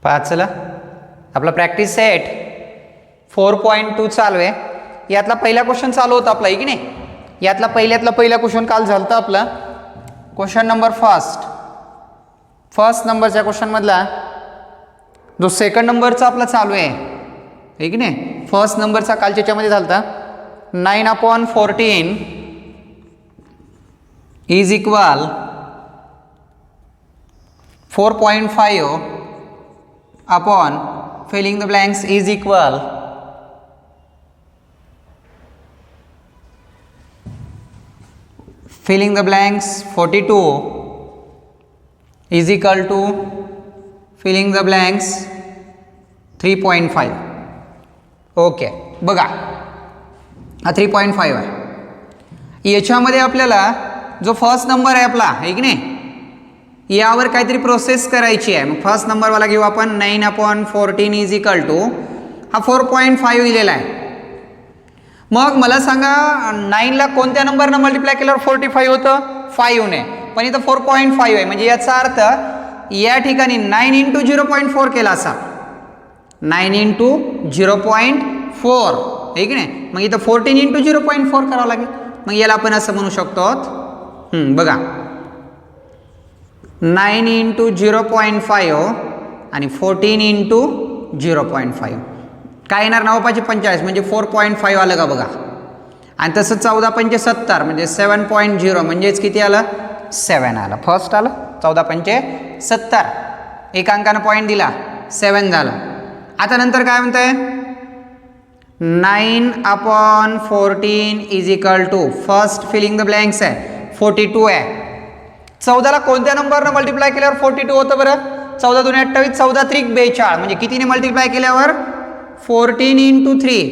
चला आपला practice set 4.2 चालू आहे. यातला पहिला क्वेश्चन चालू होता आपला, आहे की नाही. यातला पहिला क्वेश्चन काल झालता आपला क्वेश्चन नंबर फर्स्ट नंबरच्या क्वेश्चन मधला जो सेकंड नंबरचा आपला चालू आहे की नाही. फर्स्ट नंबरचा कालच्या याच्यामध्ये झालता 9/14 is equal 4.5 upon filling the blanks is equal filling the blanks 42 is equal to filling the blanks 3.5. Okay, बघा हा 3.5 आहे. याच्यामध्ये आपल्याला जो फर्स्ट नंबर आहे आपला, आहे की नाही, यावर काहीतरी प्रोसेस करायची आहे. मग फर्स्ट नंबरवाला घेऊ आपण. 9/14 इज इक्वल टू हा 4.5 दिलेला आहे. मग मला सांगा 9ला कोणत्या नंबरनं मल्टिप्लाय केल्यावर 45 होतं? 5 ने. पण इथं 4.5 आहे, म्हणजे याचा अर्थ या ठिकाणी 9 इंटू 0.4 केला असा. 9 इंटू 0.4, आहे की नाही. मग इथं 14 इंटू 0.4 करावं लागेल. मग याला आपण असं म्हणू शकतो, बघा 9 इंटू 0.5 आणि 14 इंटू 0.5 काय येणार? 9×5 म्हणजे 4.5 आलं का बघा. आणि तसं 14×5 70 म्हणजे 7.0 म्हणजेच किती आलं? 7 आलं. फर्स्ट आलं 14×5 70. एक अंकानं पॉईंट दिला, 7 झालं. आता नंतर काय म्हणतंय? 9/14 is equal to first filling the blanks आहे 42 आहे. 14ला कोणत्या नंबरनं मल्टिप्लाय केल्यावर 42 होतं बरं? 14 2 28, 14 3 42 म्हणजे कितीने मल्टिप्लाय केल्यावर? 14 इंटू 3.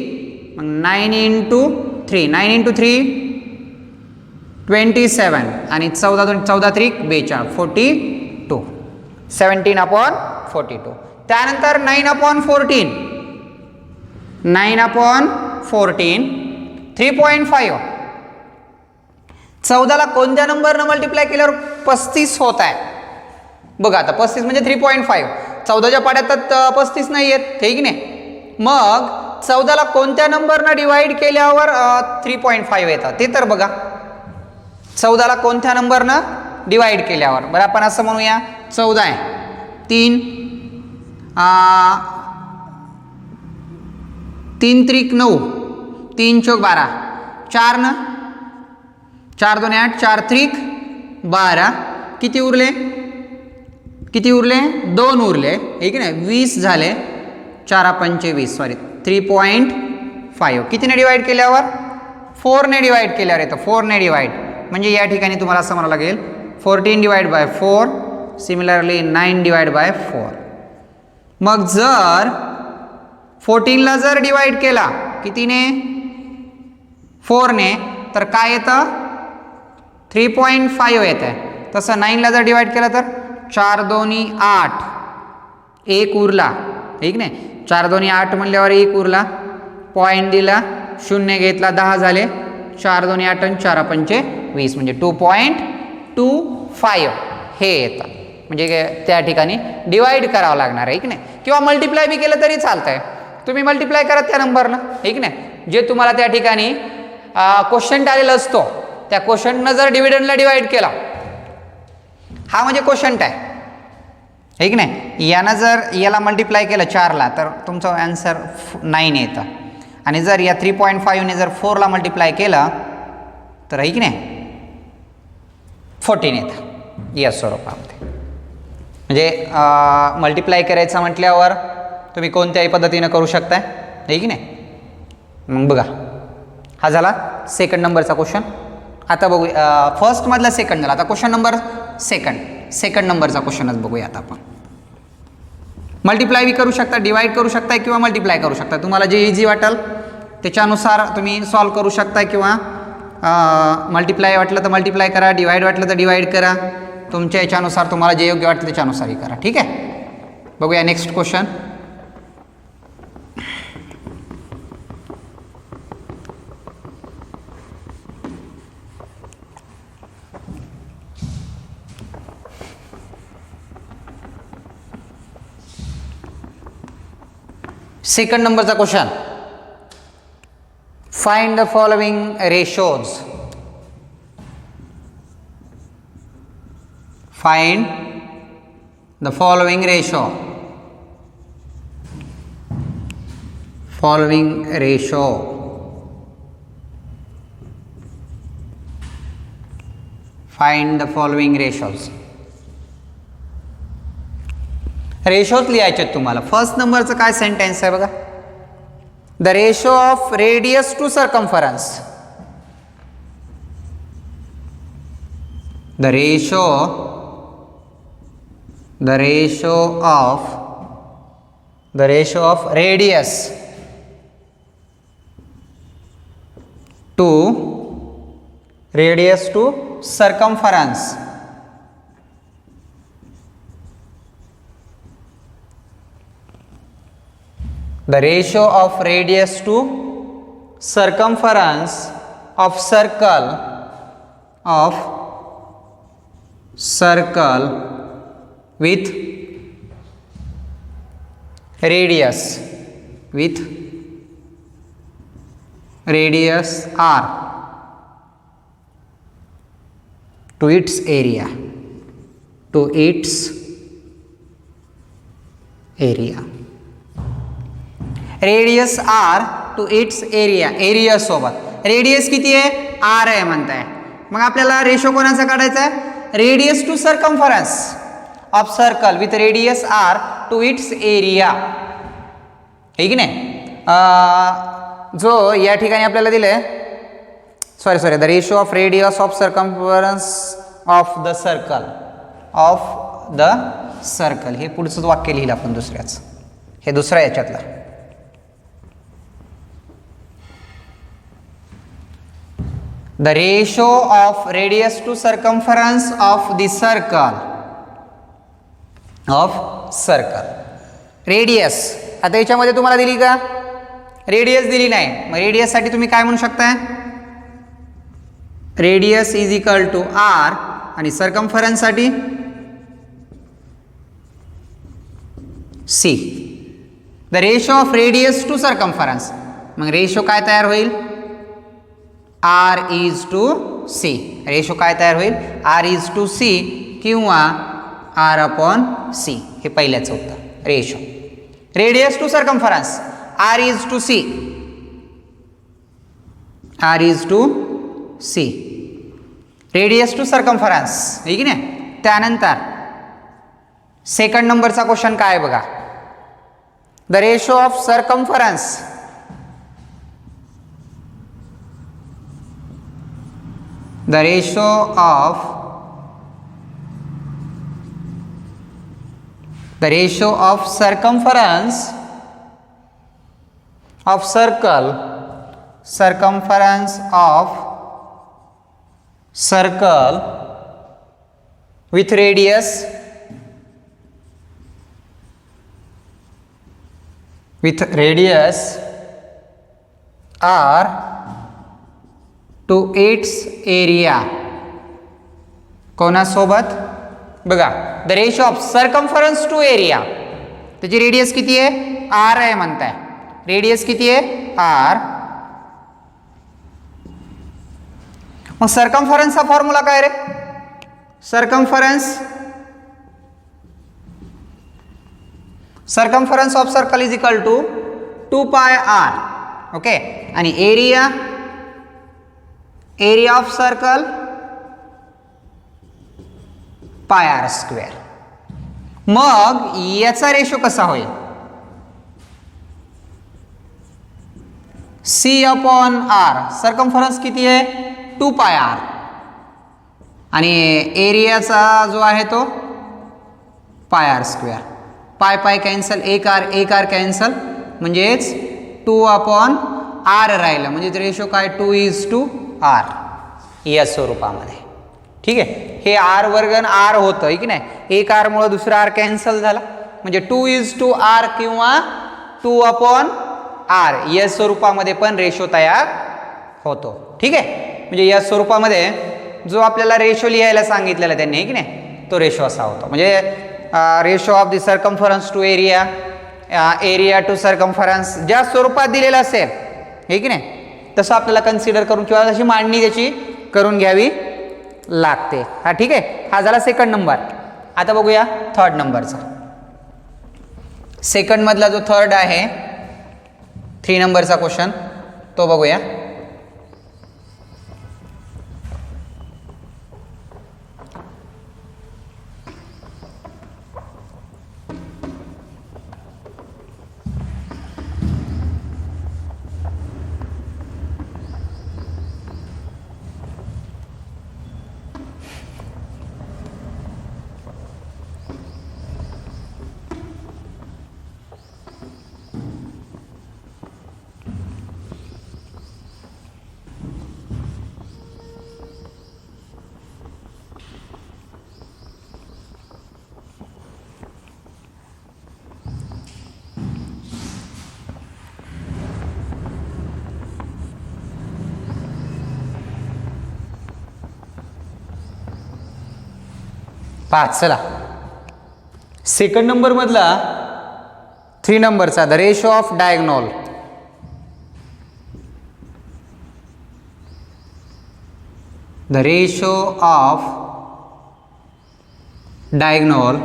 मग 9 इंटू 3, 9 इंटू 3 27 आणि 14 3 42 42 17/42. त्यानंतर 9/14 3.5. 14ला कोणत्या नंबरनं मल्टिप्लाय केल्यावर 35 होत आहे? बघा आता 35 म्हणजे 3.5. 14च्या पाड्यात 35 नाही आहेत, हे की नाही. मग 14ला कोणत्या नंबरनं डिवाइड केल्यावर 3.5 येतं ते तर बघा. 14ला कोणत्या नंबरनं डिवाइड केल्यावर, बरं आपण असं म्हणूया 14 आहे 3 3 9 3 4 12 4 न 4 2 8 4 3 12 किती उरले? 2 उरले, हे की नाही. 20 झाले. 4×5 20 सॉरी 3.5 कितीने डिवाइड केल्यावर? 4 ने डिवाइड केल्यावर येतं. 4 ने डिवाइड म्हणजे या ठिकाणी तुम्हाला असं म्हणावं लागेल 14 divide by 4. Similarly 9 divide by 4. मग जर 14ला जर डिवाइड केला कितीने? 4 ने, तर काय येतं? 3.5 येत आहे. तसं 9ला जर डिवाइड केला तर 4 2 8 1 उरला, ठीक नाही. 4 2 8 म्हणल्यावर 1 उरला, पॉईंट दिला, 0 घेतला, 10 झाले. 4 2 8 आणि 4×5 20 म्हणजे 2.25 हे येतं. म्हणजे त्या ठिकाणी डिवाइड करावं लागणार आहे, की नाही. किंवा मल्टिप्लाय बी केलं तरी चालतंय. तुम्ही मल्टिप्लाय करा त्या नंबरनं, ठीक नाही. जे तुम्हाला त्या ठिकाणी क्वेश्चन आलेला असतो त्या क्वेश्चननं जर डिव्हिडंडला डिवाइड केला, हा म्हणजे क्वेश्चन आहे, ठीक नाही. यानं जर याला मल्टिप्लाय केलं 4ला तर तुमचं आन्सर 9 येतं. आणि जर या 3.5ने जर 4ला मल्टिप्लाय केलं तर, आहे की नाही, 14 येतं या स्वरूपामध्ये. म्हणजे मल्टिप्लाय करायचं म्हटल्यावर तुम्ही कोणत्याही पद्धतीनं करू शकताय, आहे की नाही. मग बघा हा झाला सेकंड नंबरचा क्वेश्चन. आता बघू फर्स्टमधला सेकंड झाला. आता क्वेश्चन नंबर सेकंड नंबरचा क्वेश्चनच बघूया. आता आपण मल्टिप्लाय बी करू शकता, डिवाइड करू शकता किंवा मल्टिप्लाय करू शकता. तुम्हाला जे इझी वाटेल त्याच्यानुसार तुम्ही सॉल्व करू शकता. किंवा मल्टिप्लाय वाटलं तर मल्टिप्लाय करा, डिवाइड वाटलं तर डिवाइड करा. तुमच्या याच्यानुसार तुम्हाला जे योग्य वाटतं त्याच्यानुसारही करा, ठीक आहे. बघूया नेक्स्ट क्वेश्चन. सेकंड नंबरचा question, find the following ratios. Find the following ratio. Following ratio. Find the following ratios. Ratios लिहायचे तुम्हाला. फर्स्ट नंबरचं काय सेंटेन्स आहे बघा. The ratio of radius to circumference. The ratio of radius to circumference. The ratio of radius to circumference of circle with radius r to its area. Radius r to its area सोबत. Radius किती आहे? R आहे म्हणताय. मग आपल्याला ratio कोणाचा काढायचा आहे? Radius to circumference of circle with radius r to its area. हे की नाही, जो या ठिकाणी आपल्याला दिलंय, sorry the ratio of radius of circumference of the circle. हे पुढचं वाक्य लिहिलं आपण दुसऱ्याच. हे दुसऱ्या याच्यातलं. The ratio of radius to circumference of the circle. Radius आता याच्यामध्ये तुम्हाला दिली का? रेडियस दिली नाही. मग रेडियस साठी तुम्ही काय म्हणू शकताय? Radius is equal to r आणि सर्कम्फरन्स साठी c. The ratio of radius to circumference. मग रेशो काय तयार होईल? R is to c. Ratio काय तयार होईल? आर इज टू सी किंवा आर अपॉन सी. हे पहिल्याचं उत्तर. Ratio radius to circumference r is to c. Radius to circumference. आहे की नाही? त्यानंतर सेकंड नंबरचा क्वेश्चन काय आहे बघा. The ratio of circumference the ratio of circumference of circle with radius r to its area. कोणासोबत बघा. The ratio of circumference to area. त्याची रेडियस किती आहे? आर आहे म्हणताय. रेडियस किती आहे? आर. मग सर्कम्फरन्सचा फॉर्म्युला काय रे? Circumference of circle is equal to 2 pi R. Okay. आणि area of circle pi R square. मग याचा रेशो कसा होईल? C upon R. सर्कम्फरन्स किती आहे? 2 पाय आर. आणि एरियाचा जो आहे तो pi R square. Pi cancel, एक आर कॅन्सल, म्हणजेच 2 अपॉन आर राहिलं. म्हणजे रेशो काय? 2:r या स्वरूपामध्ये. ठीक आहे. हे आर वर्ग आर होतं की नाही. एक आर मुळे दुसरा आर कॅन्सल झाला. म्हणजे 2:r किंवा 2/r या स्वरूपामध्ये पण रेशो तयार होतो. ठीक आहे. म्हणजे या स्वरूपामध्ये जो आपल्याला रेशो लिहायला सांगितलेला त्यांनी की नाही, तो रेशो असा होतो. म्हणजे ratio of the circumference to area area to circumference ज्या स्वरूपात दिलेलं असेल हे की नाही तसं आपल्याला कन्सिडर करून किंवा तशी मांडणी त्याची करून घ्यावी लागते. हा ठीक आहे. हा झाला सेकंड नंबर. आता बघूया थर्ड नंबरचा. सेकंड मधला जो थर्ड आहे 3 नंबरचा क्वेश्चन तो बघूया. पाच. चला सेकंड नंबर मधला 3 नंबरचा the ratio of diagonal. The ratio of diagonal.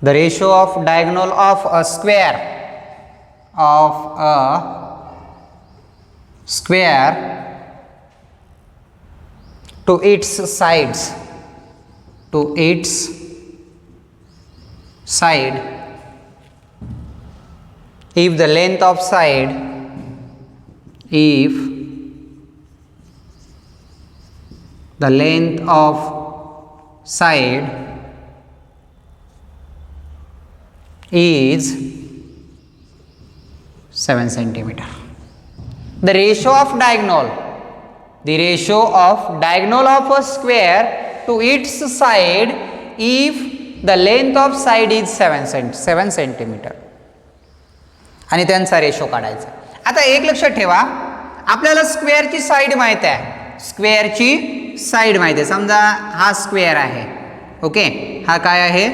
The ratio of diagonal of a square two it's sides to its side if the length of side is 7 centimeter. The ratio of diagonal of a square to its side if the length of side is 7 centimeter. आणि त्यांचा ratio काढायचा. आता एक लक्षात ठेवा आपल्याला स्क्वेअरची side माहित आहे. समजा हा स्क्वेअर आहे. ओके हा काय आहे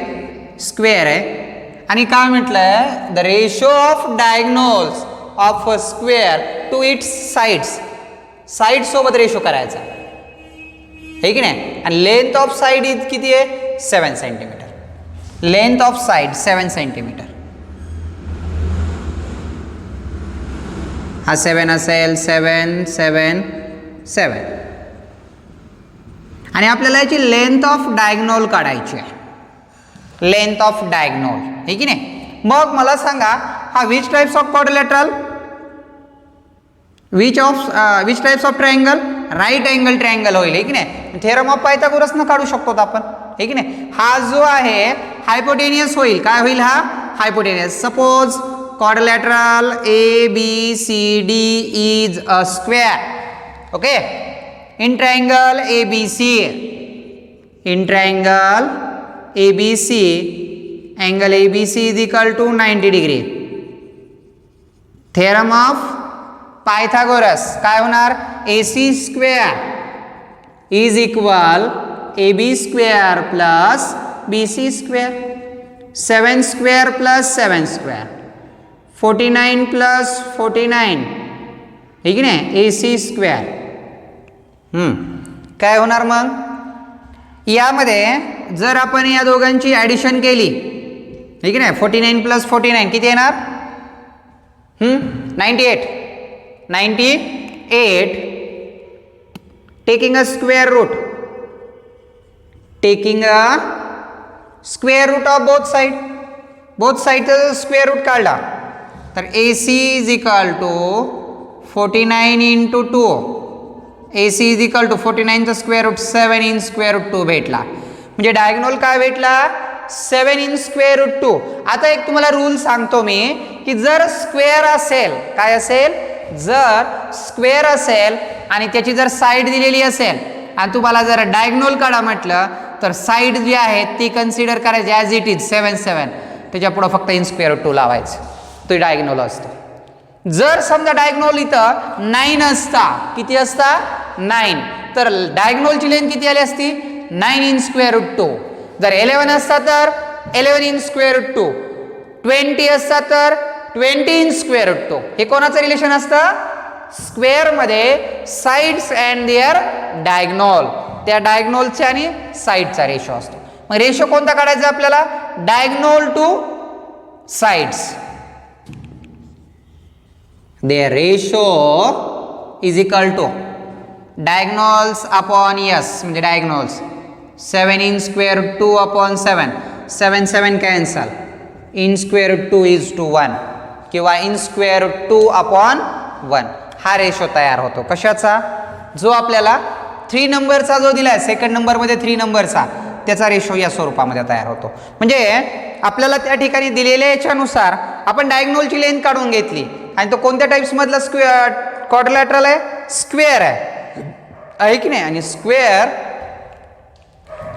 स्क्वेअर आहे आणि काय म्हटलंय the ratio of diagonals of a square two it's side सोबत रेशो करायचा है की नाही. आणि लेंथ ऑफ साइड इज किती आहे 7 centimetre. Length of side 7 centimetre. हा 7 असेल 7 7 7 आणि आपल्याला याची लेंथ ऑफ डायगोनल काढायची आहे. लेंथ ऑफ डायगोनल है की नाही. मग मला सांगा हा which types of quadrilateral which types of triangle right angle triangle होईल है की नाही. थेरम ऑफ पायथागोरस न काढू शकतो आपण है की नाही. हा जो आहे हायपोटेनियस होईल. काय होईल हा hypotenuse. Suppose quadrilateral ABCD is a square. Okay in triangle ABC angle ABC is equal to 90 degree. Theorem of Pythagoras काय होणार AC square is equal AB square plus BC square. 7 square plus 7 square 49 plus 49 ठीक आहे ना AC square. काय होणार मग यामध्ये जर आपण या दोघांची ॲडिशन केली ठीक आहे ना 49 प्लस 49 किती येणार 98 taking a square root of both साइडचा स्क्वेअर रूट काढला तर AC is equal to 49 into 2 AC is equal to 49 चा square root 7 in square root 2 भेटला. म्हणजे डायगोनल काय भेटला 7 इन स्क्वेअर रूट 2. आता एक तुम्हाला रूल सांगतो मी की जर स्क्वेअर असेल काय असेल जर स्क्वेअर असेल आणि त्याची जर साईड दिलेली असेल आणि तुम्हाला जर डायगोनल काढा म्हटलं तर साईड जी आहे ती कन्सिडर करायची ॲज इट इज 7 7 त्याच्या पुढे फक्त इन स्क्वेअर रूट 2 लावायचं तो डायगोनल असतो. जर समजा डायगोनल इथं 9 असता किती असता 9 तर डायगोनलची लेंथ किती आली असती 9 इन स्क्वेअर रूट 2. जर 11 असता तर 11 इन स्क्वेअर रूट 2 20 असता तर 20 इन स्क्वेअर रूट 2. हे कोणाचं रिलेशन असतं? स्क्वेअर मध्ये साइड्स अँड देअर डायगोनल, त्या डायगोनलच्या आणि साइडचा रेशो असतो. मग रेशो कोणता काढायचा आपल्याला? Diagonal to sides. Their ratio is equal to diagonals upon yes म्हणजे diagonals. 7 in square root 2 upon 7. 7 7 cancel. In square root 2 is to 1 किंवा इन स्क्वेअर रूट 2 अपॉन 1. हा रेशो तयार होतो. कशाचा? जो आपल्याला 3 नंबरचा जो दिलाय सेकंड नंबरमध्ये 3 नंबरचा त्याचा रेशो या स्वरूपामध्ये तयार होतो. म्हणजे आपल्याला त्या ठिकाणी दिलेल्या याच्यानुसार आपण डायगोनलची लेंथ काढून घेतली आणि तो कोणत्या टाइप्स मधला स्क्वेअर क्वाड्रिलॅटरल आहे? स्क्वेअर आहे की नाही? आणि स्क्वेअर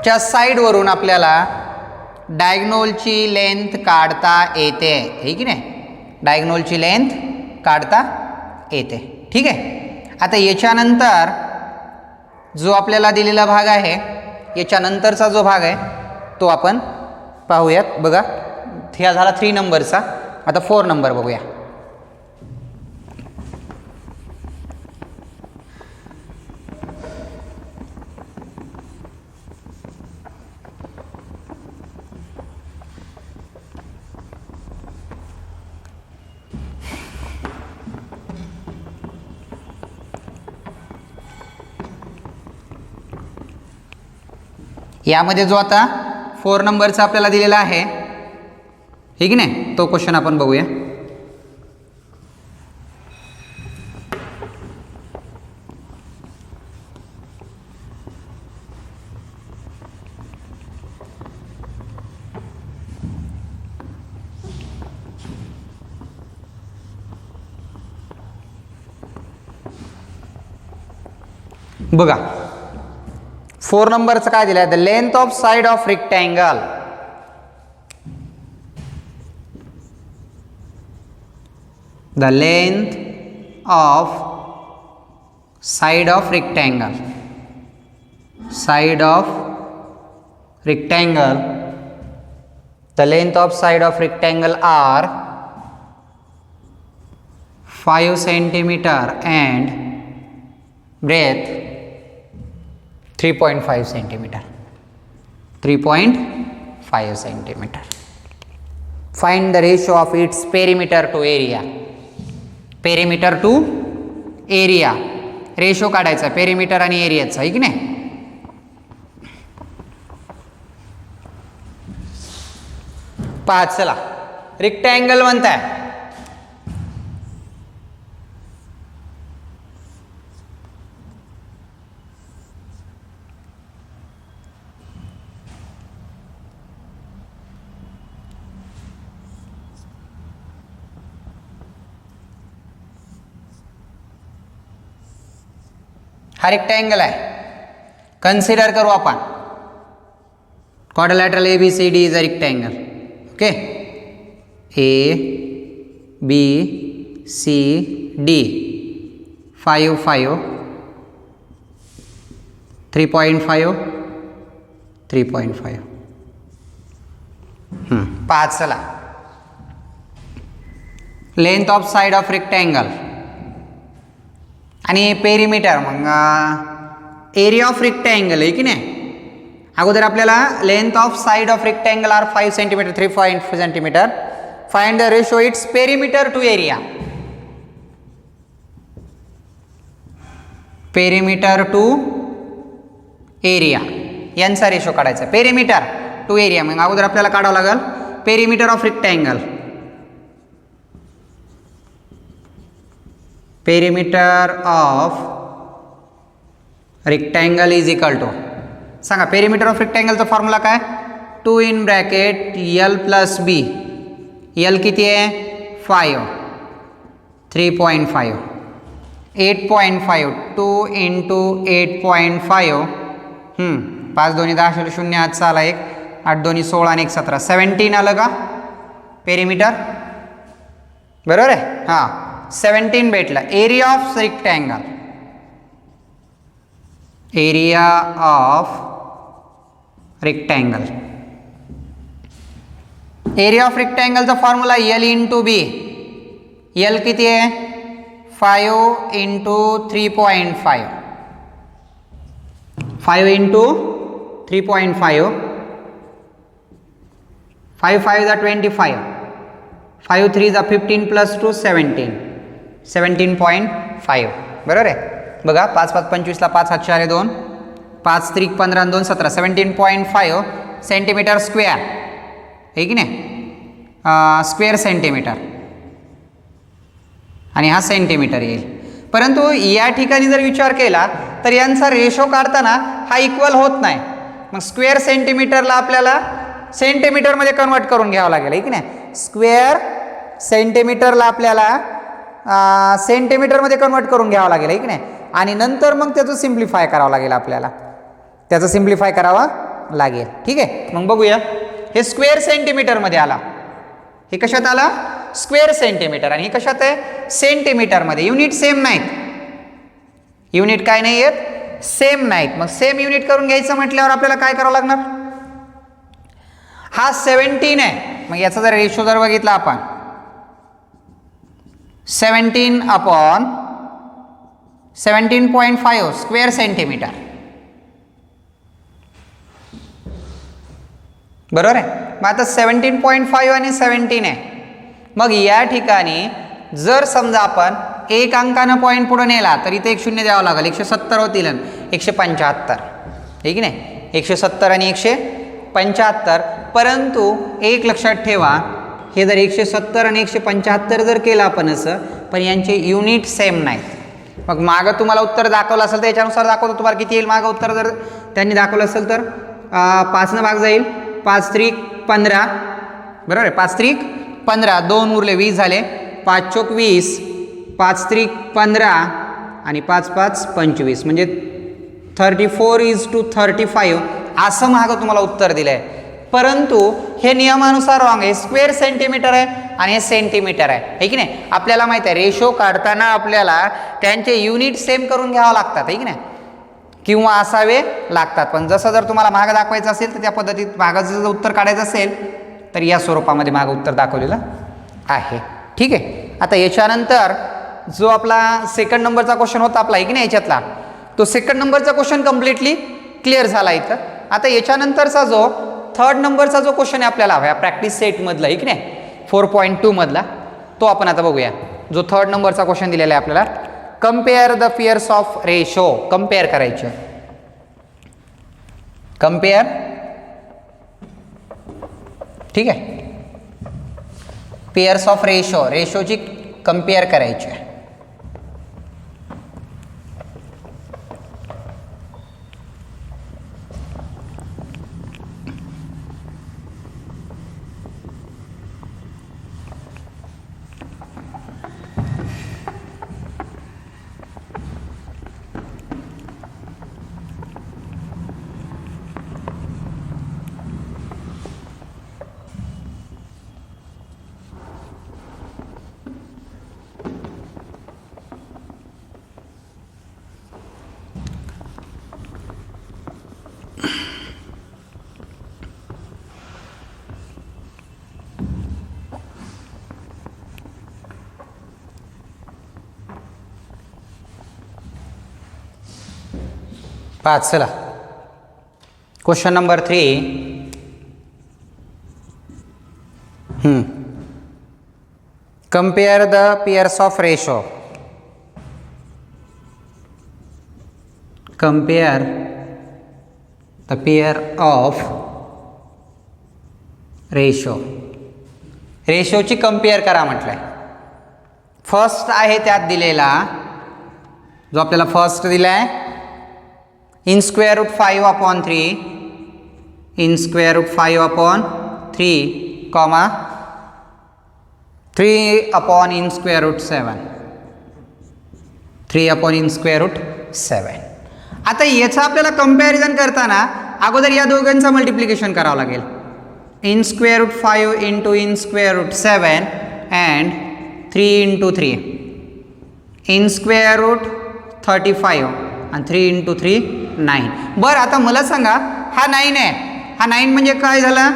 च्या साइड वरून आपल्याला डायगोनलची लेंथ काढता येते, आहे की नाही? डायगोनलची लेंथ काढता येते. ठीक आहे. आता याच्यानंतर जो आपल्याला दिलेला भाग आहे, याच्यानंतरचा जो भाग आहे तो आपण पाहूयात. बघा, हा झाला 3 नंबरचा. आता 4 नंबर बघूया. यामध्ये जो आता 4 नंबरचा आपल्याला दिलेला आहे, हे की नाही, तो क्वेश्चन आपण बघूया. बघा 4 नंबरचं काय दिलंय? The length of side of rectangle. The length of side of rectangle. Side of rectangle. The length of side of rectangle are 5 centimetre and breadth 3.5 centimetre. 3.5 centimetre. Find the ratio of its perimeter to area. Perimeter to area ratio काढायचा perimeter आणि एरियाचा, आहे की नाही? पहा, चला rectangle म्हणताय. हा रेक्टँगल आहे. कन्सिडर करू आपण quadrilateral ABCD is a rectangle. Okay, ABCD 5 5 3.5 3.5. पाच. चला length of side of rectangle आणि पेरीमीटर. मग एरिया ऑफ रेक्टँगल, आहे की नाही? अगोदर आपल्याला length of side of rectangle are 5 centimetre 3.5 centimetre. Find the ratio its perimeter to area. Perimeter to area यांचा रेशो काढायचा. पेरीमीटर टू एरिया मग अगोदर आपल्याला काढावं लागेल perimeter of rectangle. Perimeter of rectangle is equal to, सांगा perimeter of रेक्टँगलचा formula काय? 2 in bracket L plus B. L किती आहे? 5. 3.5 8.5 2 इंटू 8.5. 5 दोन्ही 10 0 हात चाला 1 8 दोन्ही 16 आणि 1 17 17 आलं का पेरीमीटर? बरोबर आहे. हां 17 भेटला. Area of rectangle. Area of rectangle area of रेक्टँगलचा formula L into B. L किती आहे 5 इंटू 3.5. 5 इंटू 3.5. 5 5 जा 25. 5 3 जा 15 प्लस 2 17. 17.5 बरोबर आहे. बघा 5 5 25ला 5 हात 4 2. 5 3 15 2 17. 17.5 सेंटीमीटर स्क्वेअर आहे की नाही. स्क्वेअर सेंटीमीटर आणि हा सेंटीमीटर येईल. परंतु या ठिकाणी जर विचार केला तर यांचा रेशो काढताना हा इक्वल होत नाही. मग स्क्वेअर सेंटीमीटरला आपल्याला सेंटीमीटरमध्ये कन्वर्ट करून घ्यावं लागेल आहे की नाही. स्क्वेअर सेंटीमीटरला आपल्याला सेंटीमीटरमध्ये कन्वर्ट करून घ्यावं लागेल आहे की नाही. आणि नंतर मग त्याचं सिम्प्लिफाय करावं लागेल आपल्याला. त्याचं सिम्प्लिफाय करावं लागेल. ठीक आहे. मग बघूया. हे स्क्वेअर सेंटीमीटरमध्ये आला. हे कशात आला स्क्वेअर सेंटीमीटर. आणि हे कशात आहे सेंटीमीटरमध्ये. युनिट सेम नाहीत. युनिट काय नाही आहेत सेम नाहीत. मग सेम युनिट करून घ्यायचं म्हटल्यावर आपल्याला काय करावं लागणार. हा 17 आहे. मग याचा जर रेशो जर बघितला आपण 17/17.5 स्क्वेअर सेंटीमीटर बरोबर आहे. मग आता 17.5 आणि 17 आहे. मग या ठिकाणी जर समजा आपण एक अंकानं पॉईंट पुढे नेला तर इथे एक शून्य द्यावं लागेल. 170 होतील 175 आहे की नाही. 170 आणि 175. परंतु एक लक्षात ठेवा हे जर 170 आणि 175 जर केलं आपण असं पण यांचे युनिट सेम नाहीत. मग मागं तुम्हाला उत्तर दाखवलं असेल तर याच्यानुसार दाखवतो तुम्हाला किती येईल. मागं उत्तर जर त्यांनी दाखवलं असेल तर 5 भाग जाईल. 5 त्रिक 15 बरोबर आहे. 5 त्रिक 15 2 उरले 20 झाले. 5 चोक 20 5 त्रिक 15 आणि 5 5 25 म्हणजे 34:35 असं मागं तुम्हाला उत्तर दिलं आहे. परंतु हे नियमानुसार रॉंग आहे. स्क्वेअर सेंटीमीटर आहे आणि हे सेंटीमीटर आहे की नाही. आपल्याला माहिती आहे रेशो काढताना आपल्याला त्यांचे युनिट सेम करून घ्यावं लागतात आहे की नाही किंवा असावे लागतात. पण जसं जर तुम्हाला मागं दाखवायचं असेल तर त्या पद्धतीत मागाचं जर उत्तर काढायचं असेल तर या स्वरूपामध्ये मागं उत्तर दाखवलेलं आहे. ठीक आहे. आता याच्यानंतर जो आपला सेकंड नंबरचा क्वेश्चन होता आपला आहे की नाही याच्यातला तो सेकंड नंबरचा क्वेश्चन कम्प्लिटली क्लिअर झाला इथं. आता याच्यानंतरचा जो थर्ड नंबरचा जो क्वेश्चन आहे आपल्याला हवा प्रॅक्टिस सेटमधला आहे की नाही 4.2 मधला तो आपण आता बघूया. जो थर्ड नंबरचा क्वेश्चन दिलेला आहे आपल्याला compare the pairs of ratio. Compare करायचे. कम्पेअर ठीक आहे. पेयर्स ऑफ रेशो रेशोची कम्पेअर करायची आहे. पाच चला question number 3. Compare the pairs of ratio. Compare the pair of ratio. रेशोची कंपेअर करा म्हटलंय. फर्स्ट आहे त्यात दिलेला जो आपल्याला फर्स्ट दिलाय in square root 5/3 in square root 5/3 comma 3 in square root 7 3 in square root 7. आता याचा आपल्याला कंपॅरिझन करताना अगोदर या दोघांचं मल्टिप्लिकेशन करावं लागेल. In square root 5 into in square root 7 and 3 into 3 in square root 35 आणि 3 इंटू 3 9. बरं आता मला सांगा हा 9 आहे. हा 9 म्हणजे काय झाला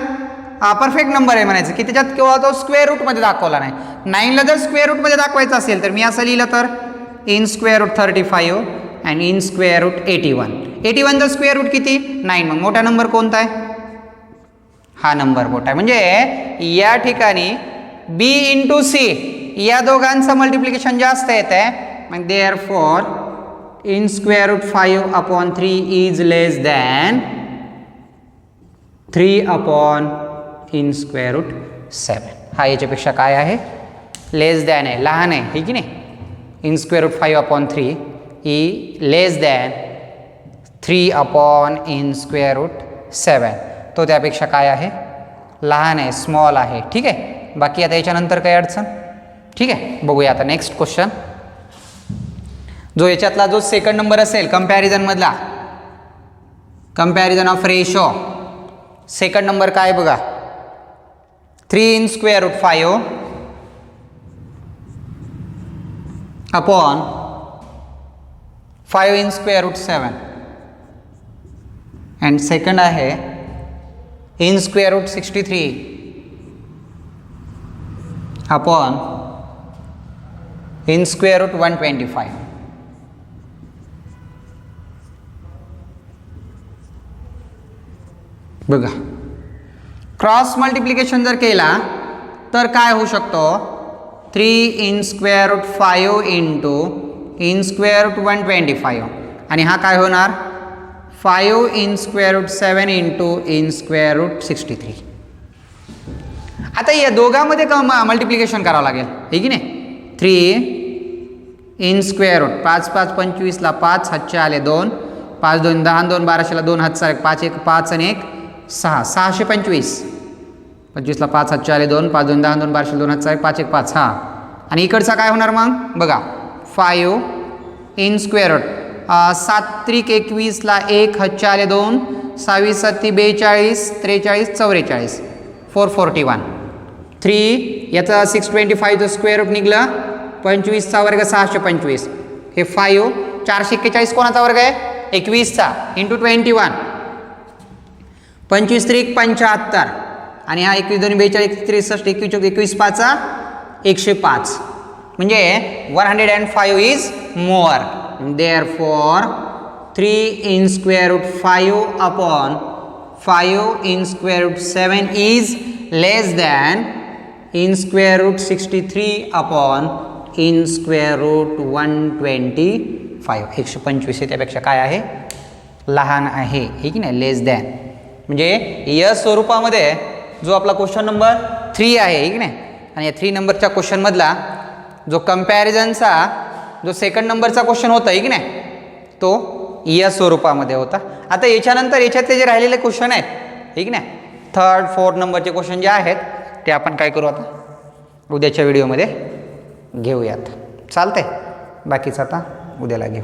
परफेक्ट नंबर आहे म्हणायचं की त्याच्यात किंवा तो स्क्वेअर रूटमध्ये दाखवला नाही. 9ला जर स्क्वेअर रूटमध्ये दाखवायचं असेल तर मी असं लिहिलं तर in square root 35 and in square root 81. 81चा स्क्वेअर रूट किती 9. मग मोठा नंबर कोणता आहे हा नंबर मोठा आहे. म्हणजे या ठिकाणी बी इंटू सी या दोघांचं मल्टिप्लिकेशन जास्त येत आहे. मग therefore in square root 5/3 is less than 3/, in square root 7. हा याच्यापेक्षा काय आहे लेस दॅन आहे, लहान आहे हे की नाही. In square root 5/3 is less than 3/, in square root 7. तो त्यापेक्षा काय आहे लहान आहे, स्मॉल आहे. ठीक आहे. बाकी आता याच्यानंतर काही अडचण. ठीक आहे. बघूया आता नेक्स्ट क्वेश्चन. जो याच्यातला जो सेकंड नंबर असेल कंपॅरिझनमधला, comparison of ratio, second number काय बघा 3 in square root 5 upon 5 in square root 7 and second आहे in square root 63 upon in square root 125. बघा क्रॉस मल्टिप्लिकेशन जर केला तर काय होऊ शकतो 3 in square root 5 into in square root 125 आणि हा काय होणार 5 in square root 7 into in square root 63. आता या दोघांमध्ये मल्टिप्लिकेशन करावं लागेल हे की नाही. 3 इन स्क्वेअर रूट 5 5 25ला 5 हातचे आले 2 5 2 10 2 12ला 2 हातचा 5 1 5 आणि 1 6 625. 25ला 5 हातचे आले 2 5 2 10 2 12ला 2 हातचा 5 1 5. हा आणि इकडचा काय होणार मग बघा 5 इन स्क्वेअर रूट 7 त्रिक 21ला 1 हातचे आले 2 6 7 42 43 44 441. 3 याचा 625चं स्क्वेअर रूट निघलं 25चा वर्ग 625. हे 5 441 कोणाचा वर्ग आहे 21चा इंटू 21. 25 त्रिक 75 आणि हा 21 2 42 63 21 5 105. म्हणजे 105 is more. Therefore 3 in square root 5 upon 5 in square root 7 is less than in square root 63 upon in square root 125. 125 त्यापेक्षा काय आहे लहान आहे हे की नाही लेस दॅन. म्हणजे या स्वरूपामध्ये जो आपला क्वेश्चन नंबर 3 आहे हे की नाही आणि या 3 नंबरच्या क्वेश्चनमधला जो कंपॅरिझनचा जो सेकंड नंबरचा क्वेश्चन होता आहे की नाही तो या स्वरूपामध्ये होता. आता याच्यानंतर याच्यातले जे राहिलेले क्वेश्चन आहेत हे की नाही 3rd 4th नंबरचे क्वेश्चन जे आहेत ते आपण काय करू आता उद्याच्या व्हिडिओमध्ये घेऊयात. चालतंय. बाकीचं आता उद्याला घेऊ.